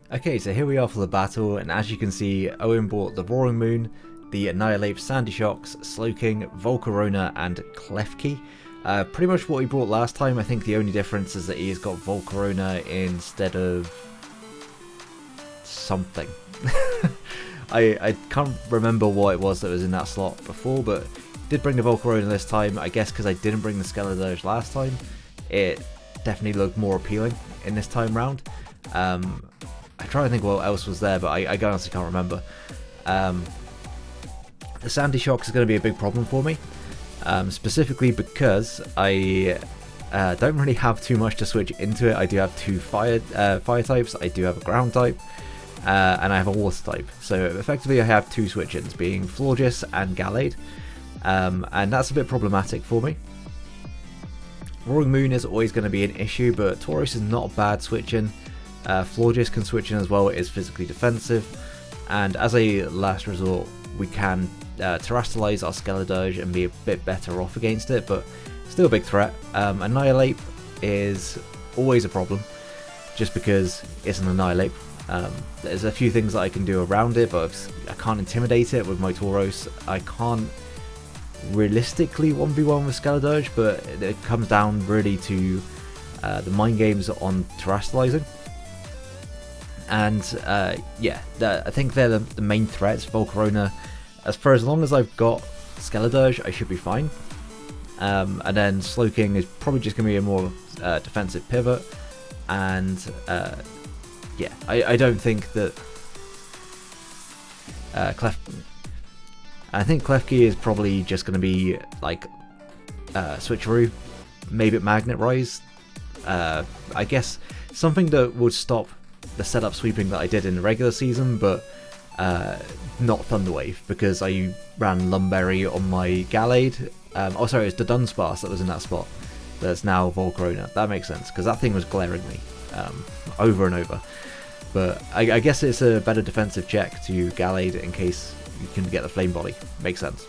Okay, so here we are for the battle, and as you can see, Owen bought the Roaring Moon, the Annihilate, Sandy Shocks, Slowking, Volcarona, and Klefki. Pretty much what he brought last time. I think the only difference is that he's got Volcarona instead of something. I can't remember what it was that was in that slot before, but did bring the Volcarona this time. I guess because I didn't bring the GALLADE last time, it definitely looked more appealing in this time round. I try to think what else was there, but I honestly can't remember. The Sandy Shocks is going to be a big problem for me, specifically because I don't really have too much to switch into it. I do have two fire types, I do have a ground type, and I have a water type. So effectively I have two switch-ins, being Florges and GALLADE, and that's a bit problematic for me. Roaring Moon is always going to be an issue, but Tauros is not a bad switch-in. Florges can switch in as well, it is physically defensive, and as a last resort we can terrestrialize our GALLADE and be a bit better off against it, but still a big threat. Annihilate is always a problem, just because it's an Annihilate. There's a few things that I can do around it, but I can't intimidate it with my Tauros. I can't realistically 1v1 with GALLADE, but it comes down really to the mind games on terrestrializing. And yeah, I think they're the main threats. Volcarona, for as long as I've got GALLADE, I should be fine. And then Slowking is probably just going to be a more defensive pivot. And yeah, I don't think that I think Klefki is probably just going to be like switcheroo, maybe Magnet Rise. I guess something that would stop the setup sweeping that I did in the regular season, but not Thunderwave, because I ran Lumberry on my GALLADE. Oh sorry, it's the Dunsparce that was in that spot that's now Volcarona. That makes sense, because that thing was glaring me over and over. But I guess it's a better defensive check to GALLADE in case you can get the Flame Body. Makes sense.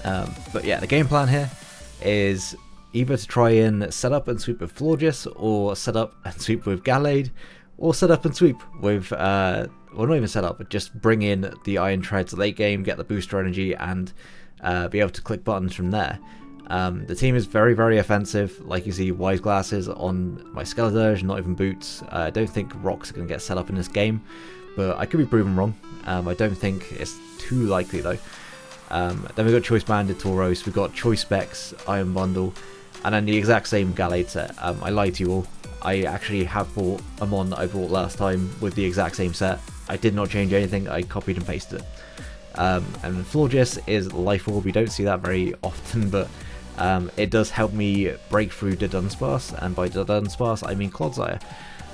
But yeah, the game plan here is either to try and set up and sweep with Florges, or set up and sweep with GALLADE, or set up and sweep with, well, not even set up, but just bring in the Iron Treads late game, get the booster energy, and be able to click buttons from there. The team is very, very offensive. Like you see, Wise Glasses on my GALLADE, not even boots. I don't think rocks are going to get set up in this game, but I could be proven wrong. I don't think it's too likely though. Then we've got Choice Banded Tauros, we've got Choice Specs, Iron Bundle, and then the exact same GALLADE set. I lied to you all. I actually have bought a mon that I bought last time with the exact same set. I did not change anything, I copied and pasted it. And Florges is Life Orb. We don't see that very often, but it does help me break through the Dunsparce, and by the Dunsparce I mean Clodsire.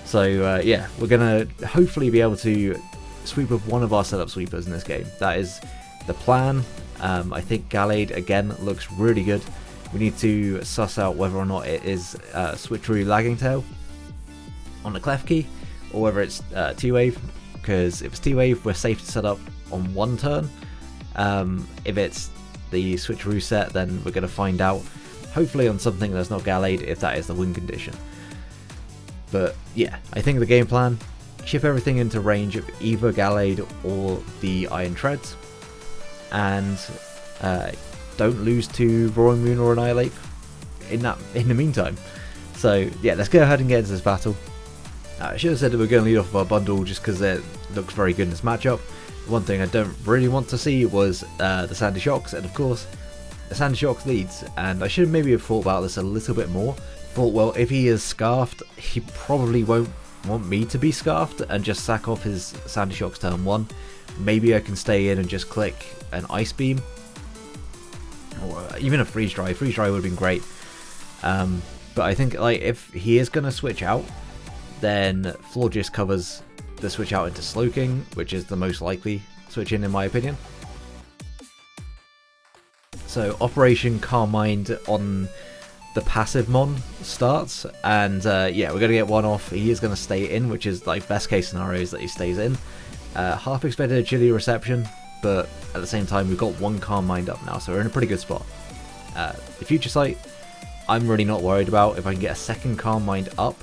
So yeah, we're going to hopefully be able to sweep with one of our setup sweepers in this game. That is the plan. I think GALLADE again looks really good. We need to suss out whether or not it is switcheroo Lagging Tail on the Klefki, or whether it's T-Wave, because if it's T-Wave we're safe to set up on one turn. If it's the switcheroo set, then we're going to find out, hopefully on something that's not GALLADE, if that is the win condition. But yeah, I think the game plan, chip everything into range of either GALLADE or the Iron Treads, and don't lose to Roaring Moon or Annihilate in the meantime. So yeah, let's go ahead and get into this battle. I should have said that we're going to lead off our bundle just because it looks very good in this matchup. One thing I don't really want to see was the Sandy Shocks, and of course the Sandy Shocks leads, and I should maybe have thought about this a little bit more. Thought, well, if he is Scarfed, he probably won't want me to be Scarfed and just sack off his Sandy Shocks turn 1. Maybe I can stay in and just click an Ice Beam, or even a Freeze Dry. Freeze Dry would have been great. But I think like if he is going to switch out, then Florges covers the switch out into Slowking, which is the most likely switch in my opinion. So Operation Calm Mind on the passive mon starts, and yeah, we're going to get one off. He is going to stay in, which is like best case scenario is that he stays in. Half expected Agility Reception, but at the same time we've got one Calm Mind up now, so we're in a pretty good spot. The Future Sight, I'm really not worried about. If I can get a second Calm Mind up,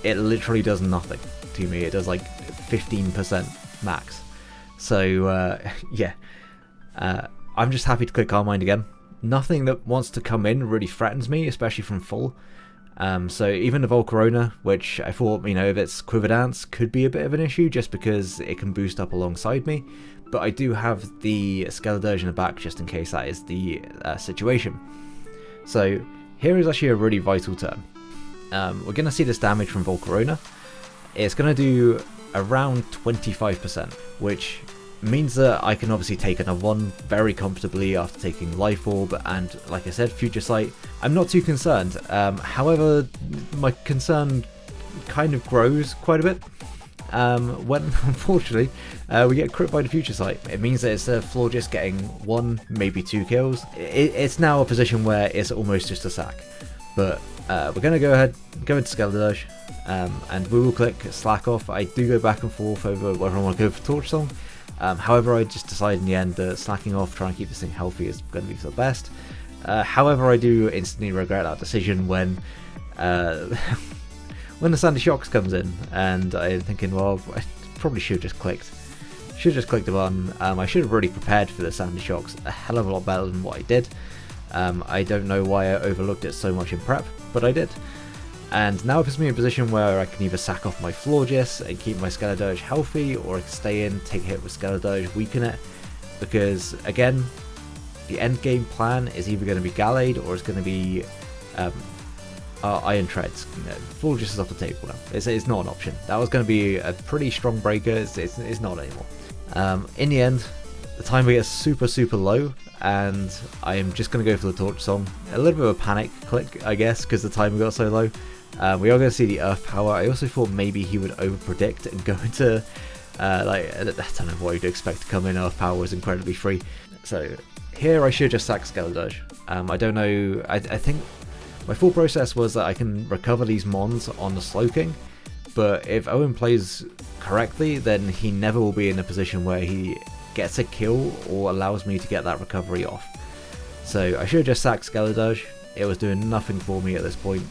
it literally does nothing to me. It does like 15% max. So yeah, I'm just happy to click Carmine again. Nothing that wants to come in really threatens me, especially from full. So even the Volcarona, which I thought, you know, if it's Quiver Dance, could be a bit of an issue just because it can boost up alongside me. But I do have the Skeledirge in the back just in case that is the situation. So here is actually a really vital turn. We're going to see this damage from Volcarona. It's going to do around 25%, which means that I can obviously take another one very comfortably after taking Life Orb and, like I said, Future Sight. I'm not too concerned. However, my concern kind of grows quite a bit when, unfortunately, we get crit by the Future Sight. It means that it's Florges getting 1, maybe 2 kills. It's now a position where it's almost just a sack. But we're going to go ahead, go into Skeledirge, and we will click Slack Off. I do go back and forth over whether I want to go for Torch Song. However, I just decided in the end that slacking off, trying to keep this thing healthy, is going to be for the best. However, I do instantly regret that decision when when the Sandy Shocks comes in, and I'm thinking, well, I probably should have just clicked. Should have just clicked the button. I should have really prepared for the Sandy Shocks a hell of a lot better than what I did. I don't know why I overlooked it so much in prep, but I did. And now it puts me in a position where I can either sack off my Florges and keep my Skeledirge healthy, or I can stay in, take a hit with Skeledirge, weaken it. Because, again, the end game plan is either going to be Gallade or it's going to be Iron Treads. Florges is off the table now. It's not an option. That was going to be a pretty strong breaker. It's not anymore. In the end, the timer gets super, super low, and I am just going to go for the Torch Song. A little bit of a panic click, I guess, because the timer got so low. We are going to see the Earth Power. I also thought maybe he would over-predict and go into, like, I don't know what you'd expect to come in. Earth Power was incredibly free. So here I should just sack Skeledirge. I don't know, I think my full process was that I can recover these Mons on the Slowking, but if Owen plays correctly, then he never will be in a position where he gets a kill or allows me to get that recovery off. So I should have just sacked Skeledirge. It was doing nothing for me at this point,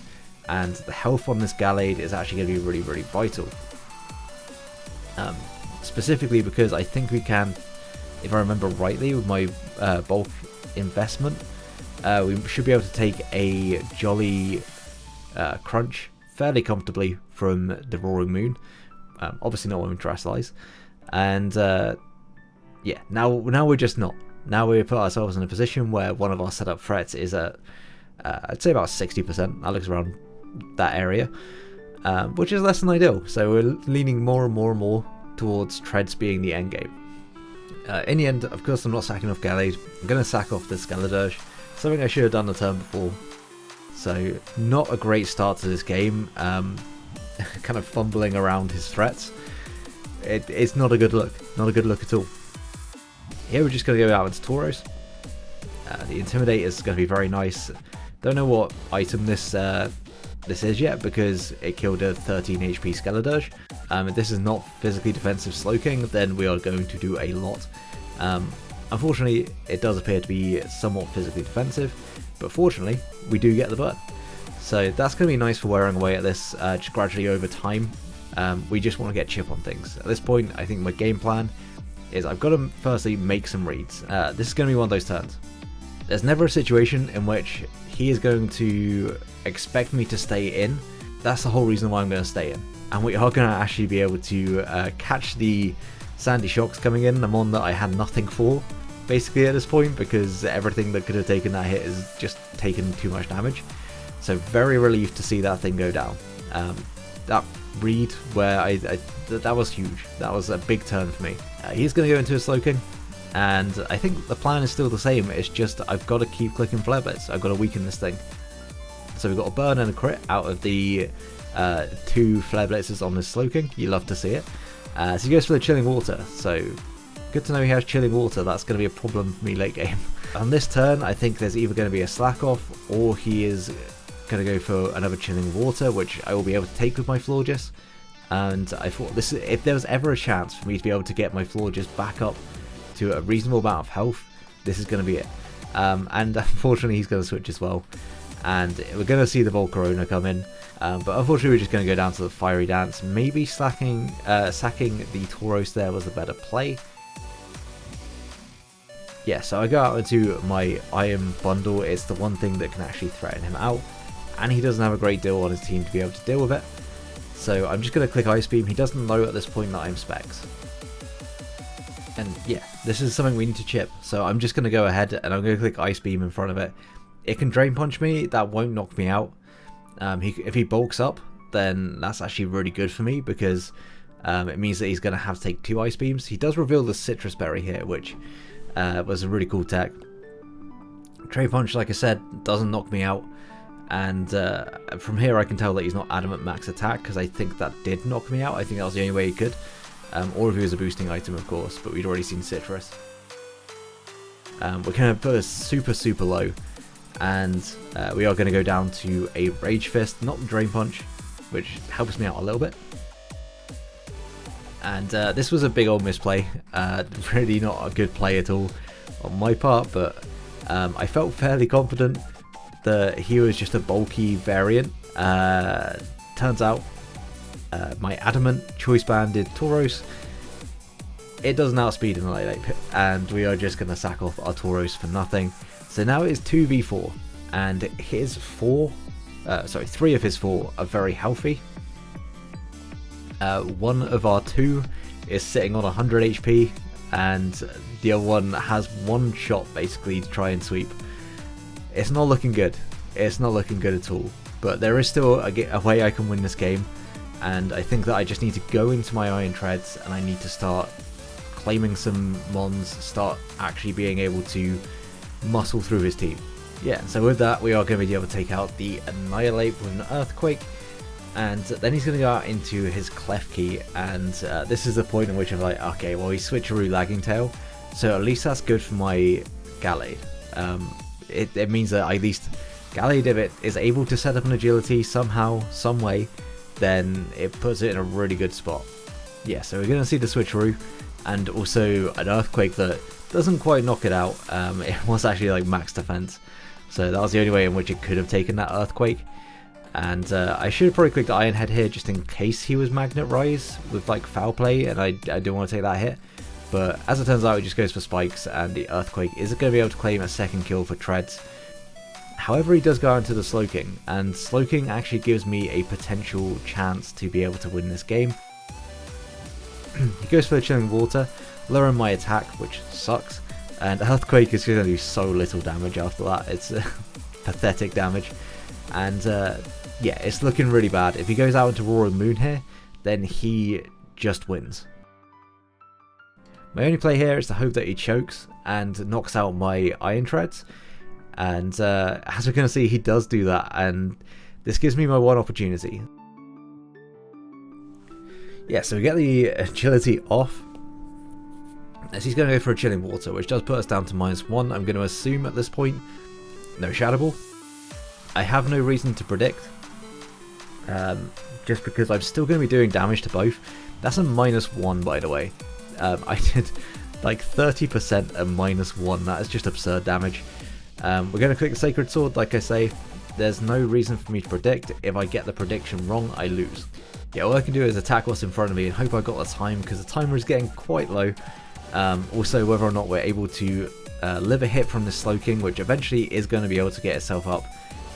and the health on this Gallade is actually going to be really, really vital. Specifically because I think we can, if I remember rightly, with my bulk investment, we should be able to take a Jolly Crunch fairly comfortably from the Roaring Moon. Obviously not when we Terrestrialize. And yeah, now we're just not. Now we put ourselves in a position where one of our setup threats is at, I'd say about 60%. That looks around that area, which is less than ideal. So we're leaning more and more and more towards Treads being the end game. In the end, of course, I'm not sacking off Gallade. I'm going to sack off the Skeledirge, something I should have done the turn before. So not a great start to this game. Kind of fumbling around his threats. It's not a good look. Not a good look at all. Here we're just going to go out into Tauros. The Intimidate is going to be very nice. Don't know what item this is yet, because it killed a 13 HP Skeledirge. If this is not physically defensive Slowking, then we are going to do a lot. Unfortunately, it does appear to be somewhat physically defensive, but fortunately, we do get the burn. So that's going to be nice for wearing away at this just gradually over time. We just want to get chip on things. At this point, I think my game plan is I've got to firstly make some reads. This is going to be one of those turns. There's never a situation in which he is going to expect me to stay in. That's the whole reason why I'm going to stay in. And we are going to actually be able to catch the Sandy Shocks coming in, the Mon that I had nothing for, basically at this point, because everything that could have taken that hit is just taken too much damage. So very relieved to see that thing go down. That read where that was huge. That was a big turn for me. He's going to go into a Slowking, and I think the plan is still the same. It's just I've got to keep clicking Flare Blitz. I've got to weaken this thing. So we've got a burn and a crit out of the 2 Flare Blitzes on this Slowking. You love to see it. So he goes for the Chilling Water. So good to know he has Chilling Water. That's going to be a problem for me late game. On this turn, I think there's either going to be a Slack Off, or he is going to go for another Chilling Water, which I will be able to take with my Florges. And I thought if there was ever a chance for me to be able to get my Florges back up to a reasonable amount of health, this is going to be it. And unfortunately he's going to switch as well, and we're going to see the Volcarona come in. But unfortunately we're just going to go down to the Fiery Dance. Maybe sacking the Tauros there was a better play. Yeah, so I go out into my Iron Bundle. It's the one thing that can actually threaten him out, and he doesn't have a great deal on his team to be able to deal with it. So I'm just going to click Ice Beam. He doesn't know at this point that I'm Specs. And yeah, this is something we need to chip. So I'm just going to go ahead and I'm going to click Ice Beam in front of it. It can Drain Punch me. That won't knock me out. If he bulks up, then that's actually really good for me, because it means that he's going to have to take 2 Ice Beams. He does reveal the Citrus Berry here, which was a really cool tech. Drain Punch, like I said, doesn't knock me out. And from here I can tell that he's not Adamant Max Attack, because I think that did knock me out. I think that was the only way he could. Or if he was a boosting item, of course, but we'd already seen Citrus. We're going to put us super low, and we are going to go down to a Rage Fist, not Drain Punch, which helps me out a little bit. And this was a big old misplay, really not a good play at all on my part, but I felt fairly confident that he was just a bulky variant. Turns out my Adamant Choice Banded Tauros, it doesn't outspeed in the late pit, and we are just going to sack off our Tauros for nothing. So now it is 2v4, and his 3 of his 4 are very healthy. One of our 2 is sitting on 100 HP, and the other one has 1 shot basically to try and sweep. It's not looking good. It's not looking good at all. But there is still a way I can win this game, and I think that I just need to go into my Iron Treads and I need to start claiming some mons, start actually being able to muscle through his team. Yeah, so with that we are going to be able to take out the Annihilate with an Earthquake, and then he's going to go out into his Clef Key, and this is the point in which I'm like, okay, well, he's Switcheroo Lagging Tail, so at least that's good for my Gallade. It means that at least Gallade, if it is able to set up an agility somehow, some way, then it puts it in a really good spot. Yeah, so we're going to see the Switcheroo, and also an Earthquake that doesn't quite knock it out. It was actually like max defense, so that was the only way in which it could have taken that Earthquake. And I should have probably clicked the Iron Head here just in case he was Magnet Rise with like Foul Play, and I didn't want to take that hit. But as it turns out, he just goes for Spikes, and the Earthquake is going to be able to claim a second kill for Treads. However, he does go into the Slowking, and Slowking actually gives me a potential chance to be able to win this game. He goes for the Chilling Water, lowering my attack, which sucks, and Earthquake is going to do so little damage after that. It's pathetic damage, and yeah, it's looking really bad. If he goes out into Roaring Moon here, then he just wins. My only play here is to hope that he chokes and knocks out my Iron Treads, and as we're going to see, he does do that, and this gives me my one opportunity. Yeah, so we get the agility off, as he's going to go for a Chilling Water, which does put us down to -1. I'm going to assume at this point no Shadow Ball. I have no reason to predict, just because I'm still going to be doing damage to both. That's a -1, by the way. I did like 30% at -1. That is just absurd damage. We're going to click the Sacred Sword. Like I say, there's no reason for me to predict. If I get the prediction wrong, I lose. Yeah, all I can do is attack what's in front of me and hope I got the time, because the timer is getting quite low. Also, whether or not we're able to live a hit from this Slowking, which eventually is going to be able to get itself up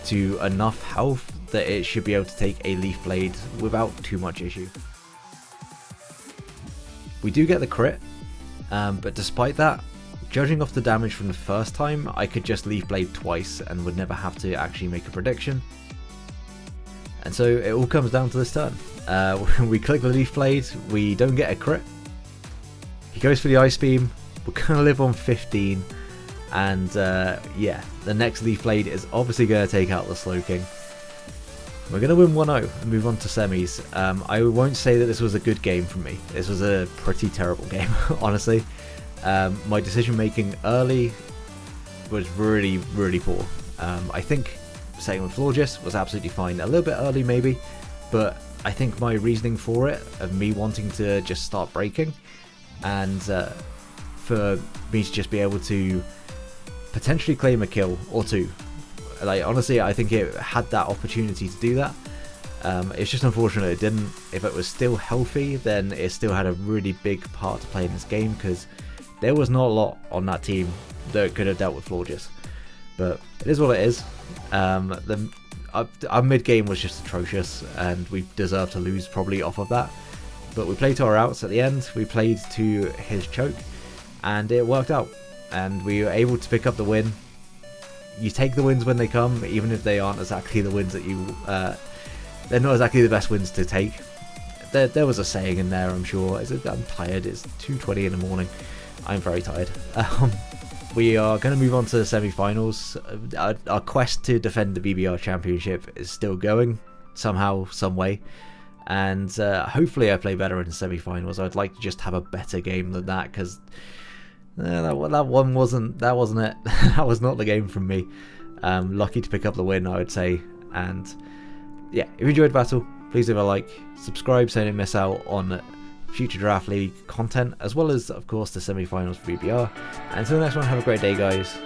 to enough health that it should be able to take a Leaf Blade without too much issue. We do get the crit, but despite that, judging off the damage from the first time, I could just Leaf Blade twice and would never have to actually make a prediction. And so it all comes down to this turn. We click the Leaf Blade, we don't get a crit. He goes for the Ice Beam, we're going to live on 15, and yeah, the next Leaf Blade is obviously going to take out the Slowking. We're going to win 1-0 and move on to semis. I won't say that this was a good game for me. This was a pretty terrible game, honestly. My decision making early was really, really poor. I think setting with Florges was absolutely fine. A little bit early maybe, but I think my reasoning for it, of me wanting to just start breaking, and for me to just be able to potentially claim a kill or two. Like, honestly, I think it had that opportunity to do that, It's just unfortunate it didn't. If it was still healthy, then it still had a really big part to play in this game, because there was not a lot on that team that could have dealt with Florges. But it is what it is. Our mid game was just atrocious, and we deserved to lose probably off of that. But we played to our outs at the end. We played to his choke, and it worked out. And we were able to pick up the win. You take the wins when they come, even if they aren't exactly the wins that you... they're not exactly the best wins to take. There was a saying in there, I'm sure. I'm tired. It's 2:20 in the morning. I'm very tired. We are going to move on to the semi-finals. Our quest to defend the BBR championship is still going, somehow, some way. And hopefully I play better in the semi-finals. I'd like to just have a better game than that, because that one wasn't it. That was not the game from me. Lucky to pick up the win, I would say. And yeah, if you enjoyed the battle, please leave a like, subscribe so you don't miss out on future Draft League content, as well as, of course, the semi-finals for BBR. And until the next one, have a great day, guys.